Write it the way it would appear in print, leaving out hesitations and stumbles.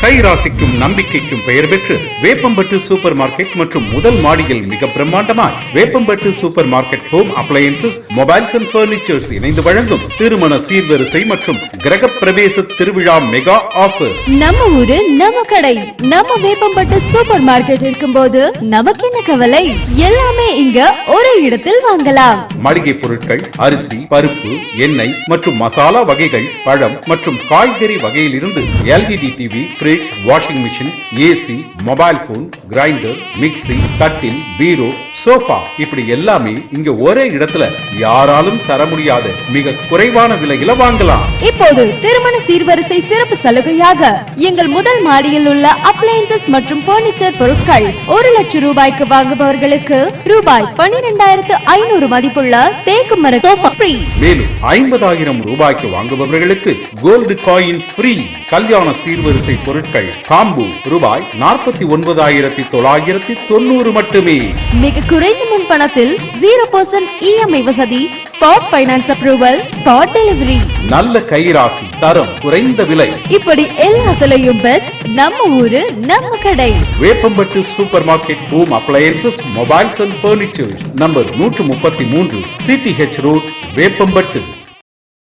கைராசிக்கும் நம்பிக்கைக்கும் பெயர் பெற்று வேப்பம்பட்டு சூப்பர் மார்க்கெட் மற்றும் முதல் மாடியில் மிக பிரம்மாண்டமாய் Veppampattu super market home appliances, mobiles and furnitures இணைந்து வழங்கும் திருமண சீர்வரிசை மற்றும் கிரக பிரவேச திருவிழா மெகா ஆஃபர். நம்ம ஊரு நம்ம கடை, நம்ம வேப்பம்பட்டு சூப்பர் மார்க்கெட் இருக்கும் போது நமக்கு என்ன கவலை? எல்லாமே இங்க ஒரே இடத்தில் வாங்கலாம். மளிகை பொருட்கள், அரிசி, பருப்பு, எண்ணெய் மற்றும் மசாலா வகைகள், பழம் மற்றும் காய்கறி வகையில் இருந்து LED TV, fridge, washing machine, AC, mobile phone, grinder, mixie, கட்டில், பீரோ, சோஃபா இப்படி எல்லாமே இங்க ஒரே இடத்துல யாராலும் தர முடியாத மிக குறைவான விலையில வாங்கலாம். இப்போது திருமண சீர்வரிசை சிறப்பு சலுகையாக எங்கள் முதல் மாடியில் உள்ள அப்ளையன்சஸ் மற்றும் பர்னிச்சர் பொருட்கள் 1 லட்சம் ரூபாய்க்கு வாங்குபவர்களுக்கு ரூபாய் 12,500 மதிப்புள்ள தேக்கு மர சோஃபா ஃப்ரீ. மேலும் 50,000 ரூபாய்க்கு வாங்குபவர்களுக்கு கோல்டு காயின் ஃப்ரீ. கல்யாண சீர்வரிசை பொருட்கள் காம்பு ரூபாய் 49,990 மட்டுமே. மிக குறைந்த முன் பணத்தில் 0% இஎம்ஐ வசதி, spot finance approval, spot delivery. நல்ல கைராசி, தரம், குறைந்த விலை, இப்படி எல்லாத்துலயும் பெஸ்ட் நம்ம ஊரு நம்ம கடை. Veppampattu super market home appliances, mobiles and furnitures, number 133, CTH road, Veppampattu.